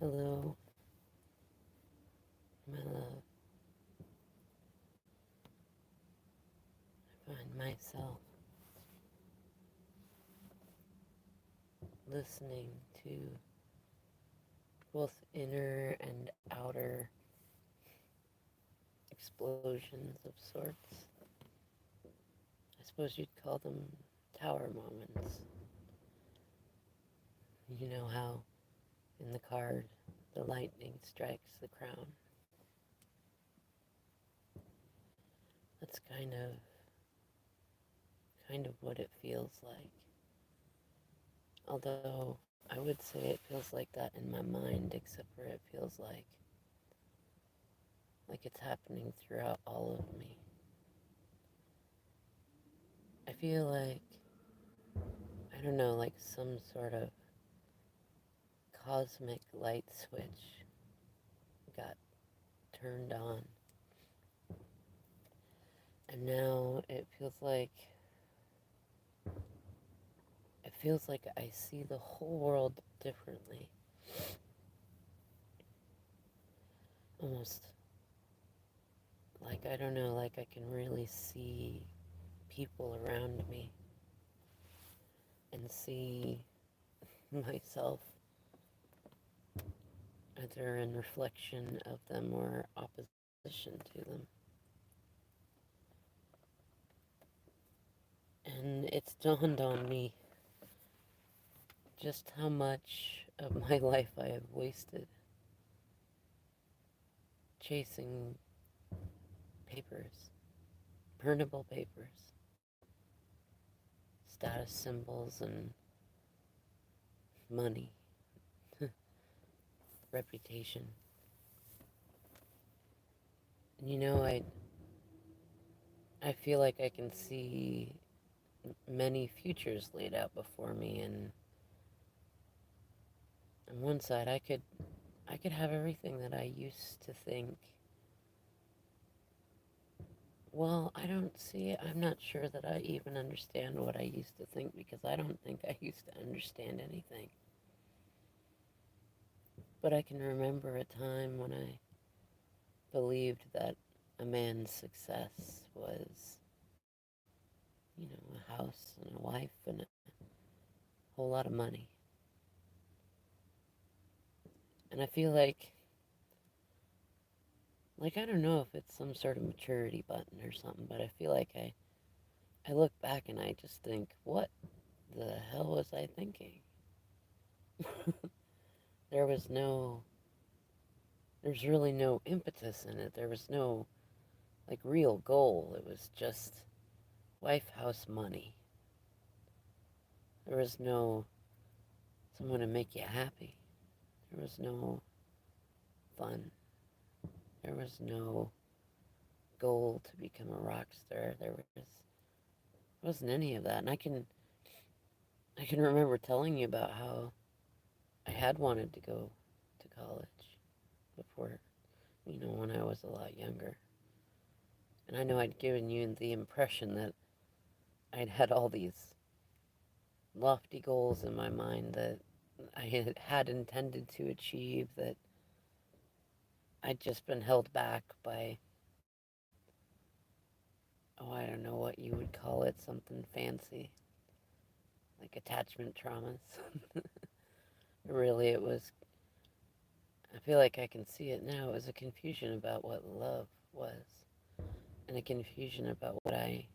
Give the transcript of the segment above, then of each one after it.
Hello, my love. I find myself listening to both inner and outer explosions of sorts. I suppose you'd call them tower moments. You know how in the card the lightning strikes the crown. That's kind of what it feels like. Although I would say it feels like that in my mind, except for it feels like it's happening throughout all of me. I feel like, I don't know, like some sort of cosmic light switch got turned on. And now it feels like I see the whole world differently. Almost like, I don't know, like I can really see people around me and see myself either in reflection of them or opposition to them. And it's dawned on me just how much of my life I have wasted chasing papers, burnable papers, status symbols, and money, reputation. And I feel like I can see many futures laid out before me, and on one side I could have everything that I used to think. Well, I don't see it. I'm not sure that I even understand what I used to think because I don't think I used to understand anything. But I can remember a time when I believed that a man's success was, a house and a wife and a whole lot of money. And I feel like I don't know if it's some sort of maturity button or something, but I feel like I look back and I just think, what the hell was I thinking? there was no, there's really no impetus in it. There was no, like, real goal. It was just wife, house, money. There was no someone to make you happy. There was no fun. There was no goal to become a rock star. Wasn't any of that. And I can remember telling you about how I had wanted to go to college before, when I was a lot younger. And I know I'd given you the impression that I'd had all these lofty goals in my mind that I had intended to achieve, that I'd just been held back by, oh, I don't know what you would call it, something fancy, like attachment traumas. Really, I feel like I can see it now. It was a confusion about what love was, and a confusion about what I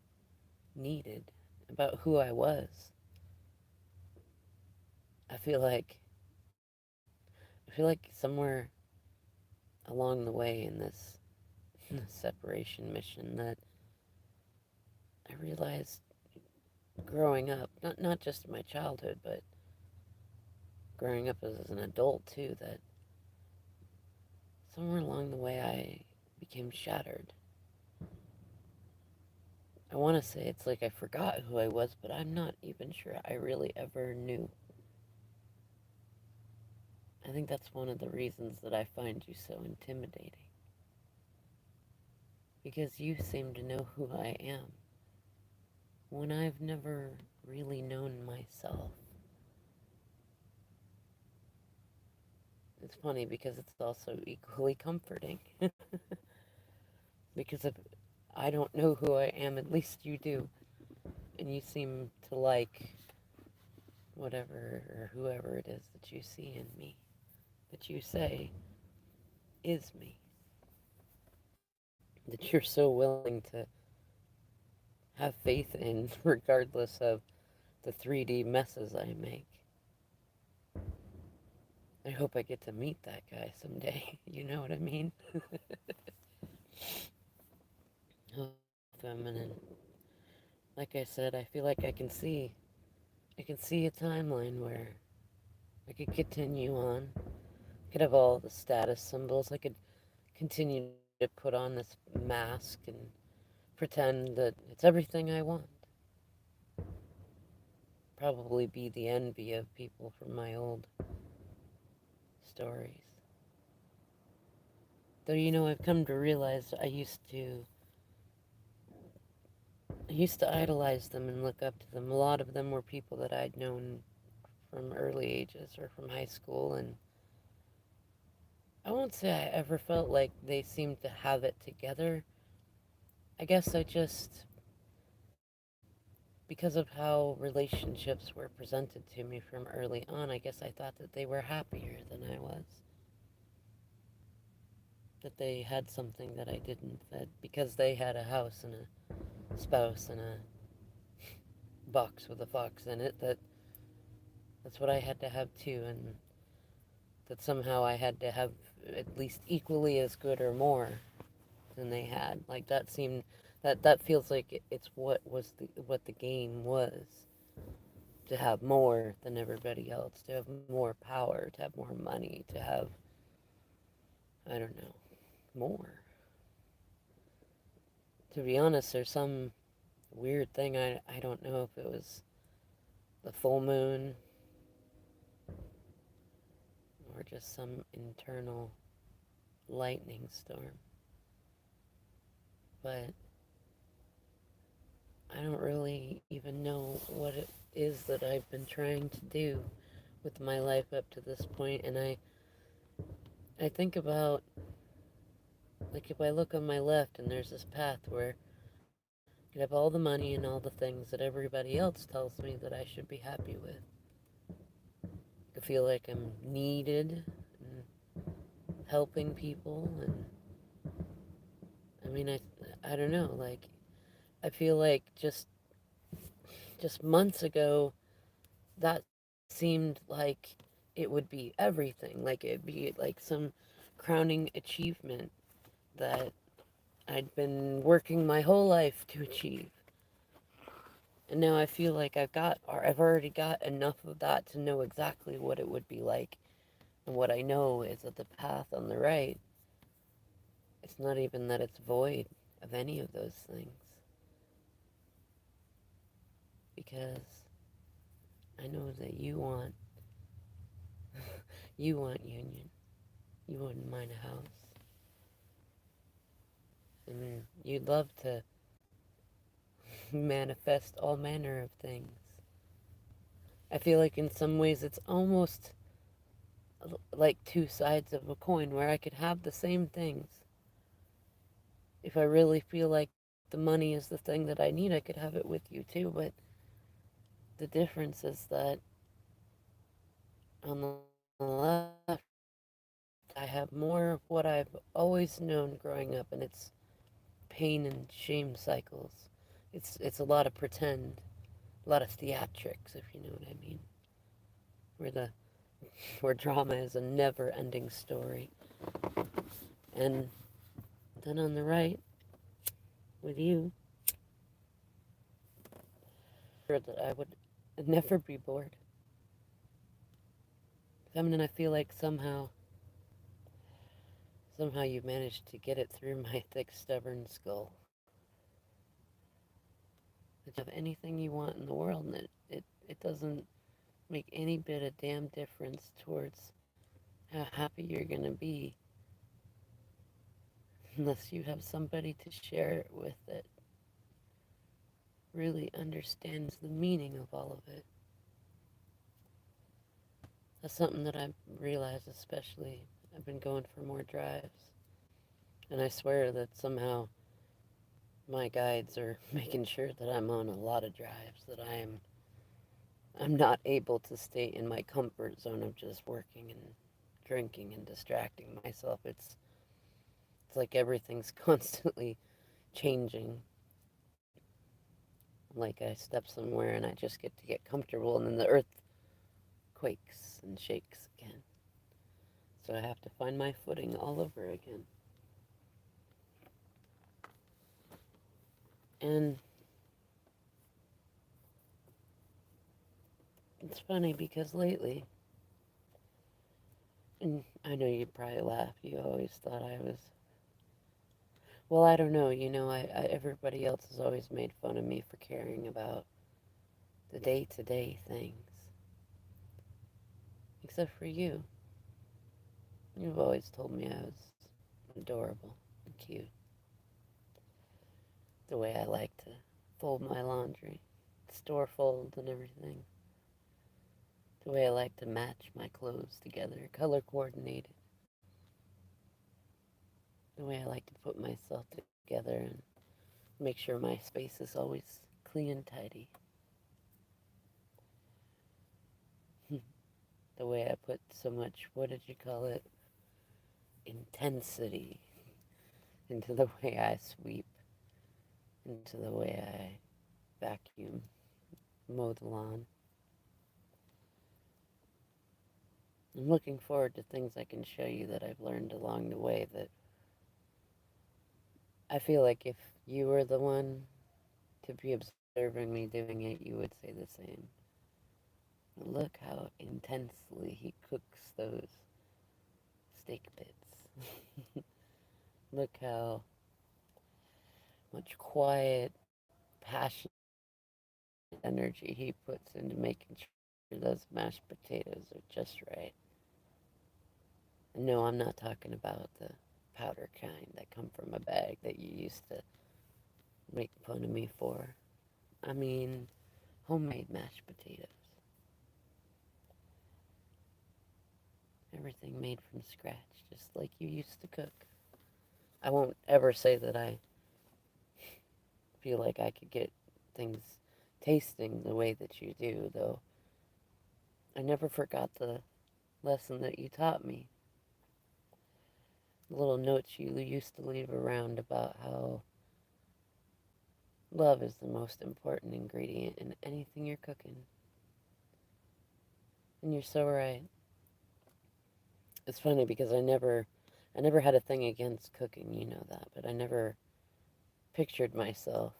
needed, about who I was. I feel like, I feel like somewhere along the way in this separation mission that I realized growing up, not just in my childhood, but growing up as an adult too, that somewhere along the way I became shattered. I want to say it's like I forgot who I was, but I'm not even sure I really ever knew. I think that's one of the reasons that I find you so intimidating. Because you seem to know who I am when I've never really known myself. it's funny because it's also equally comforting. Because if I don't know who I am, at least you do. And you seem to like whatever or whoever it is that you see in me, that you say is me. That you're so willing to have faith in, regardless of the 3D messes I make. I hope I get to meet that guy someday. You know what I mean? Oh, feminine. Like I said, I feel like I can see a timeline where I could continue on. I could have all the status symbols. I could continue to put on this mask and pretend that it's everything I want. Probably be the envy of people from my old stories. Though, I've come to realize I used to idolize them and look up to them. A lot of them were people that I'd known from early ages or from high school, and I won't say I ever felt like they seemed to have it together. I guess because of how relationships were presented to me from early on, I guess I thought that they were happier than I was. That they had something that I didn't, that because they had a house and a spouse and a box with a fox in it, that's what I had to have too, and that somehow I had to have at least equally as good or more than they had. Like that feels like it's what the game was, to have more than everybody else, to have more power, to have more money, to have, I don't know, more. To be honest, there's some weird thing, I don't know if it was the full moon or just some internal lightning storm, but I don't really even know what it is that I've been trying to do with my life up to this point, and I think about, like, if I look on my left and there's this path where I could have all the money and all the things that everybody else tells me that I should be happy with. I feel like I'm needed and helping people, and I mean, I don't know, like, I feel like just months ago that seemed like it would be everything, like it'd be like some crowning achievement that I'd been working my whole life to achieve. And now I feel like I've already got enough of that to know exactly what it would be like. And what I know is that the path on the right, it's not even that it's void of any of those things. Because I know that you want union. You wouldn't mind a house. And you'd love to manifest all manner of things. I feel like in some ways it's almost like two sides of a coin where I could have the same things. If I really feel like the money is the thing that I need, I could have it with you too. But the difference is that on the left, I have more of what I've always known growing up, and it's pain and shame cycles. It's a lot of pretend, a lot of theatrics, if you know what I mean. Where the where drama is a never-ending story. And then on the right, with you, that I would never be bored. Feminine, I feel like somehow you've managed to get it through my thick, stubborn skull. That you have anything you want in the world, and it doesn't make any bit of damn difference towards how happy you're gonna be unless you have somebody to share it with that really understands the meaning of all of it. That's something that I've realized, especially I've been going for more drives. And I swear that somehow my guides are making sure that I'm on a lot of drives, that I'm not able to stay in my comfort zone of just working and drinking and distracting myself. It's like everything's constantly changing. Like I step somewhere and I just get to get comfortable and then the earth quakes and shakes again. So I have to find my footing all over again. And it's funny because lately, and I know you'd probably laugh, you always thought I was, well, I don't know, everybody else has always made fun of me for caring about the day-to-day things. Except for you. You've always told me I was adorable and cute. The way I like to fold my laundry, store fold and everything. The way I like to match my clothes together, color coordinated. The way I like to put myself together and make sure my space is always clean and tidy. The way I put so much, what did you call it? Intensity into the way I sweep, into the way I vacuum, mow the lawn. I'm looking forward to things I can show you that I've learned along the way that I feel like if you were the one to be observing me doing it, you would say the same. Look how intensely he cooks those steak bits. Look how much quiet, passionate energy he puts into making sure those mashed potatoes are just right. And no, I'm not talking about the powder kind that come from a bag that you used to make fun of me for. I mean, homemade mashed potatoes. Everything made from scratch, just like you used to cook. I won't ever say that I feel like I could get things tasting the way that you do, though. I never forgot the lesson that you taught me. The little notes you used to leave around about how love is the most important ingredient in anything you're cooking. And you're so right. It's funny because I never had a thing against cooking, you know that, but I never pictured myself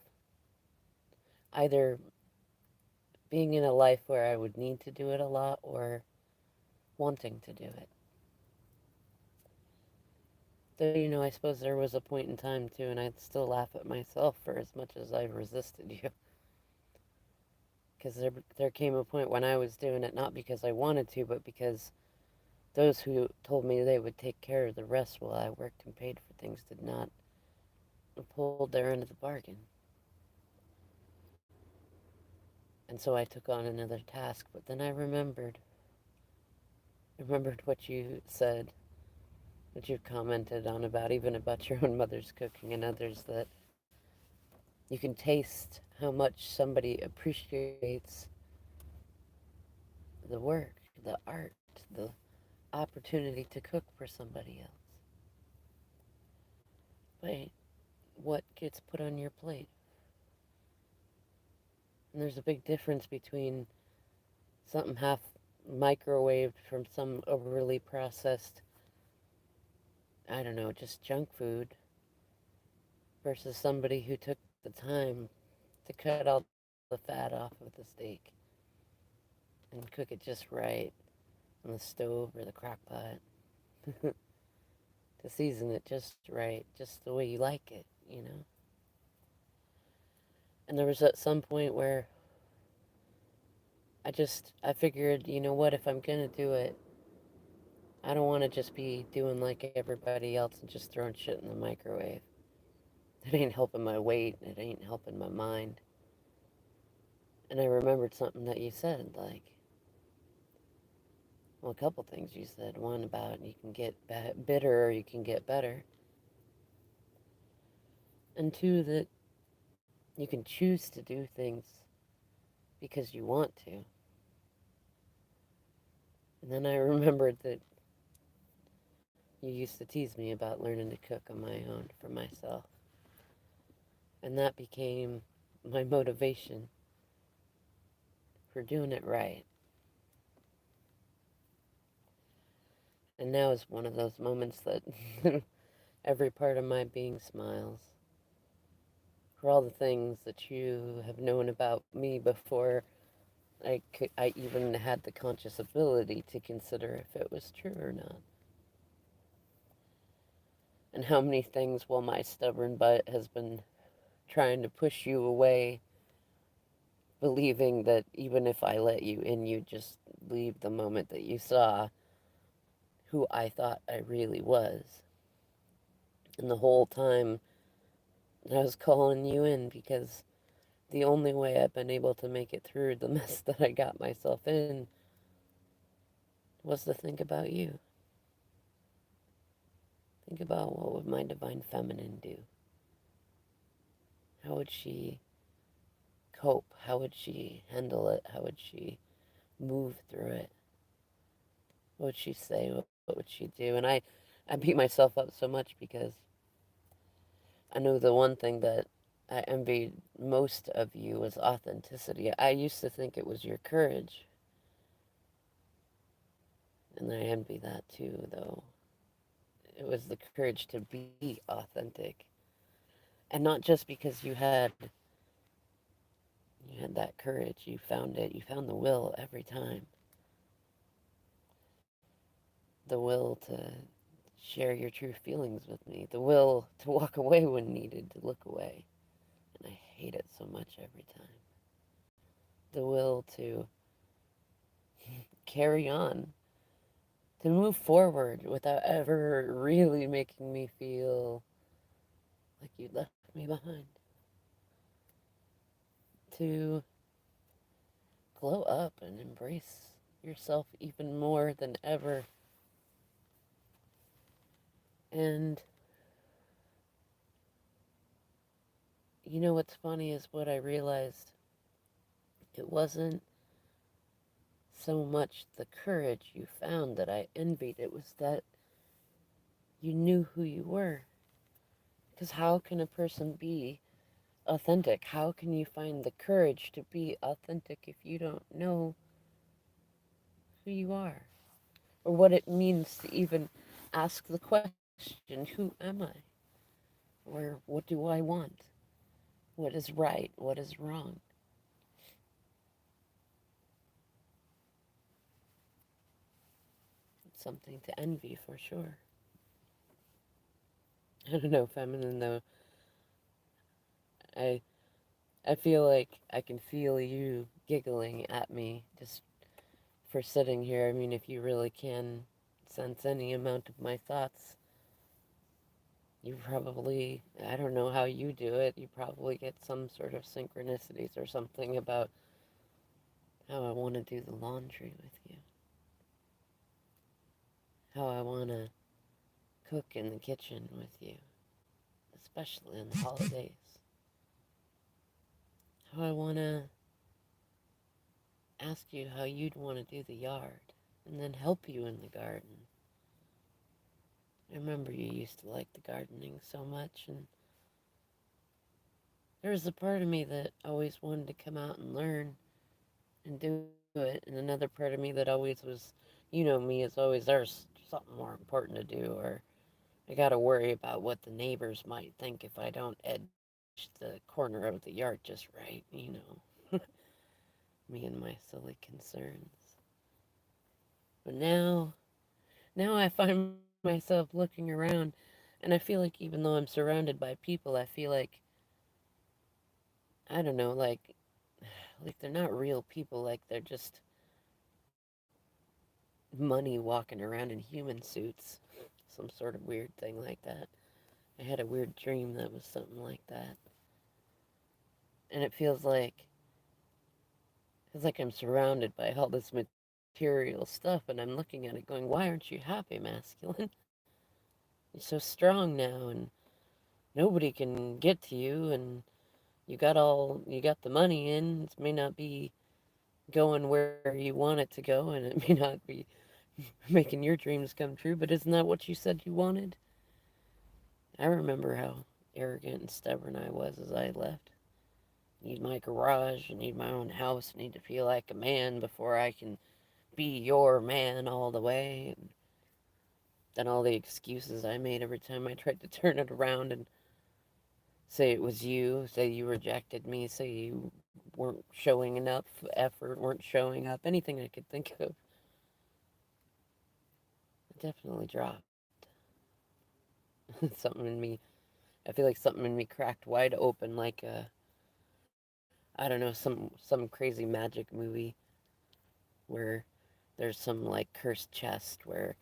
either being in a life where I would need to do it a lot or wanting to do it. Though, I suppose there was a point in time too, and I'd still laugh at myself for as much as I resisted you. Because there came a point when I was doing it not because I wanted to, but because those who told me they would take care of the rest while I worked and paid for things did not uphold their end of the bargain. And so I took on another task, but then I remembered what you said, what you commented on about, even about your own mother's cooking and others, that you can taste how much somebody appreciates the work, the art, the opportunity to cook for somebody else by what gets put on your plate. And there's a big difference between something half microwaved from some overly processed, I don't know, just junk food versus somebody who took the time to cut all the fat off of the steak and cook it just right on the stove or the crock pot to season it just right, just the way you like it. And there was at some point where I figured, you know what, if I'm gonna do it, I don't want to just be doing like everybody else and just throwing shit in the microwave. It ain't helping my weight, it ain't helping my mind. And I remembered something that you said, like, Well, a couple things you said. One about you can get bitter or you can get better. And two, that you can choose to do things because you want to. And then I remembered that you used to tease me about learning to cook on my own for myself. And that became my motivation for doing it right. And now is one of those moments that every part of my being smiles. For all the things that you have known about me before I even had the conscious ability to consider if it was true or not. And how many things, while my stubborn butt has been trying to push you away, believing that even if I let you in, you'd just leave the moment that you saw who I thought I really was. And the whole time I was calling you in because the only way I've been able to make it through the mess that I got myself in was to think about you. Think about what would my divine feminine do? How would she cope? How would she handle it? How would she move through it? What would she say? What would she do? And I beat myself up so much because I know the one thing that I envied most of you was authenticity. I used to think it was your courage, and I envy that too, though. It was the courage to be authentic. And not just because you had that courage, you found it, you found the will every time. The will to share your true feelings with me, the will to walk away when needed, to look away. And I hate it so much every time. The will to carry on, to move forward without ever really making me feel like you left me behind. To glow up and embrace yourself even more than ever. And you know what's funny is what I realized. It wasn't so much the courage you found that I envied. It was that you knew who you were. Because how can a person be authentic? How can you find the courage to be authentic if you don't know who you are? Or what it means to even ask the question, who am I? Or what do I want? What is right? What is wrong? It's something to envy for sure. I don't know, feminine though. I I feel like I can feel you giggling at me just for sitting here. I mean, if you really can sense any amount of my thoughts, you probably, I don't know how you do it, you probably get some sort of synchronicities or something about how I want to do the laundry with you, how I want to cook in the kitchen with you, especially on the holidays, how I want to ask you how you'd want to do the yard and then help you in the garden. I remember you used to like the gardening so much, and there was a part of me that always wanted to come out and learn and do it, and another part of me that always was, you know me, is always there's something more important to do, or I gotta worry about what the neighbors might think if I don't edge the corner of the yard just right, you know. Me and my silly concerns. But now I find myself looking around, and I feel like even though I'm surrounded by people, I feel like, I don't know, like they're not real people, like they're just money walking around in human suits. Some sort of weird thing like that. I had a weird dream that was something like that. And it feels like I'm surrounded by all this material stuff, and I'm looking at it going, why aren't you happy, masculine? You're so strong now, and nobody can get to you, and you got the money in. It may not be going where you want it to go, and it may not be making your dreams come true, but isn't that what you said you wanted? I remember how arrogant and stubborn I was as I left. Need my garage, need my own house, need to feel like a man before I can be your man all the way. And then all the excuses I made every time I tried to turn it around and say it was you, say you rejected me, say you weren't showing enough effort, weren't showing up, anything I could think of. It definitely dropped. Something in me, I feel like something in me cracked wide open like a, I don't know, some crazy magic movie where there's some like cursed chest where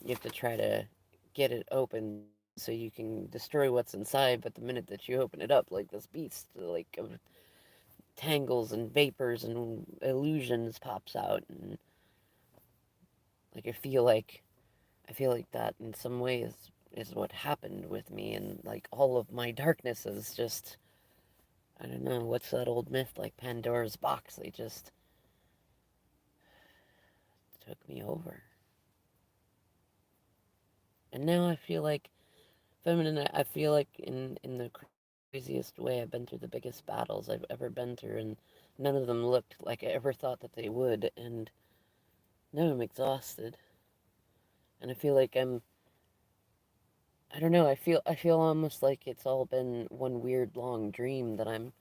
you have to try to get it open so you can destroy what's inside, but the minute that you open it up, like this beast like of tangles and vapors and illusions pops out, and like I feel like that in some ways is what happened with me, and like all of my darkness is just, I don't know, what's that old myth, like Pandora's box, they just took me over. And now I feel like feminine, I feel like in the craziest way I've been through the biggest battles I've ever been through, and none of them looked like I ever thought that they would, and now I'm exhausted. And I feel like I don't know, I feel almost like it's all been one weird long dream that I'm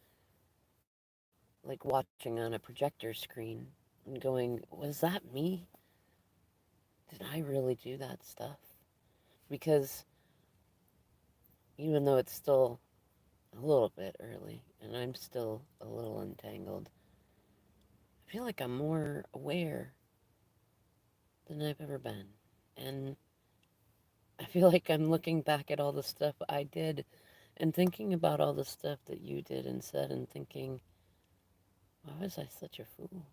like watching on a projector screen and going, was that me? Did I really do that stuff? Because even though it's still a little bit early and I'm still a little entangled, I feel like I'm more aware than I've ever been. And I feel like I'm looking back at all the stuff I did and thinking about all the stuff that you did and said and thinking, why was I such a fool?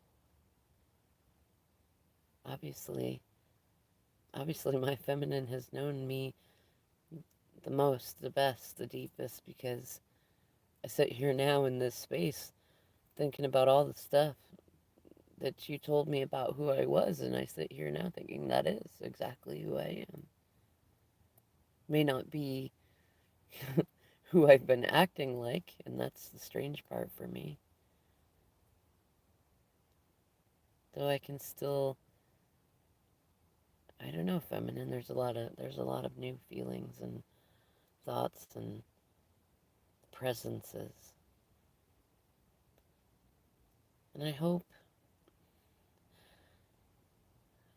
Obviously, obviously my feminine has known me the most, the best, the deepest, because I sit here now in this space thinking about all the stuff that you told me about who I was, and I sit here now thinking that is exactly who I am. May not be who I've been acting like, and that's the strange part for me. Though I can still, I don't know, feminine. There's a lot of new feelings and thoughts and presences. And I hope,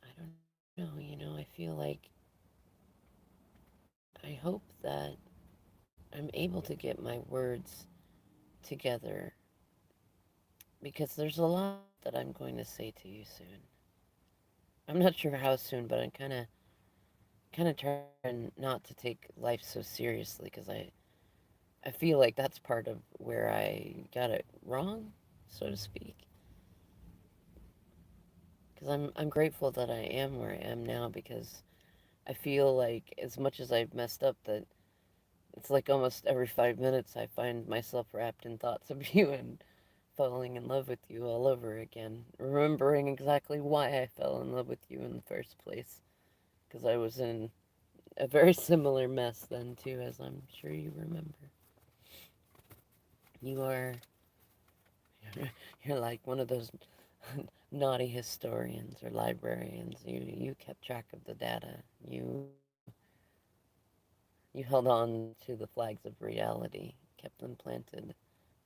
I don't know, I feel like I hope that I'm able to get my words together because there's a lot that I'm going to say to you soon. I'm not sure how soon, but I'm kind of trying not to take life so seriously because I feel like that's part of where I got it wrong, so to speak. Because I'm grateful that I am where I am now because I feel like as much as I've messed up that it's like almost every 5 minutes I find myself wrapped in thoughts of you and falling in love with you all over again, remembering exactly why I fell in love with you in the first place. Because I was in a very similar mess then too, as I'm sure you remember. You are you're like one of those naughty historians or librarians. You kept track of the data. You held on to the flags of reality, kept them planted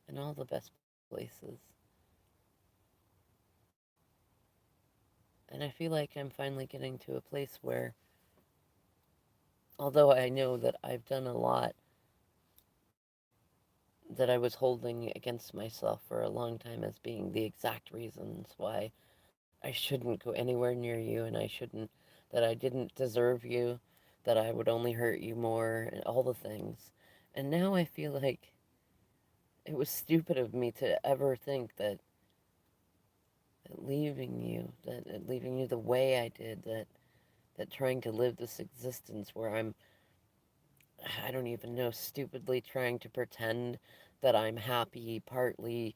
in all the best places. And I feel like I'm finally getting to a place where, although I know that I've done a lot that I was holding against myself for a long time as being the exact reasons why I shouldn't go anywhere near you and I shouldn't, that I didn't deserve you, that I would only hurt you more, and all the things. And now I feel like it was stupid of me to ever think that that leaving you the way I did, that trying to live this existence where I don't even know, stupidly trying to pretend that I'm happy, partly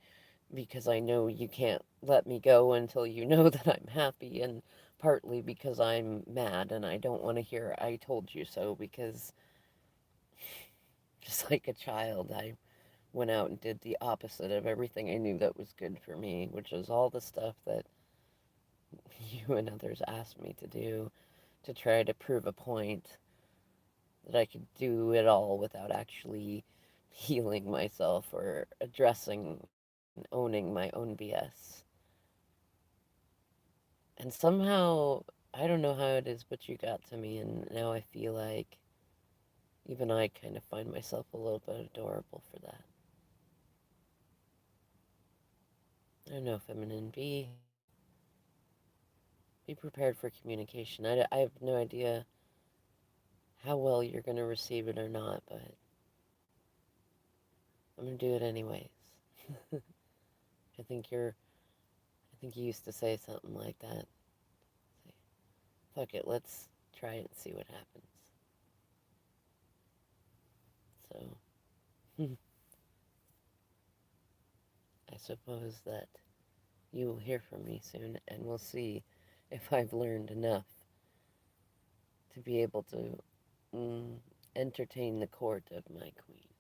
because I know you can't let me go until you know that I'm happy, and partly because I'm mad and I don't want to hear I told you so, because just like a child, I went out and did the opposite of everything I knew that was good for me, which was all the stuff that you and others asked me to do to try to prove a point that I could do it all without actually healing myself or addressing and owning my own BS. And somehow, I don't know how it is, but you got to me, and now I feel like even I kind of find myself a little bit adorable for that. I don't know, feminine, be prepared for communication. I have no idea how well you're going to receive it or not, but I'm going to do it anyways. I think I think you used to say something like that. Say, fuck it, let's try it and see what happens. So, I suppose that you will hear from me soon, and we'll see if I've learned enough to be able to mm, entertain the court of my queen.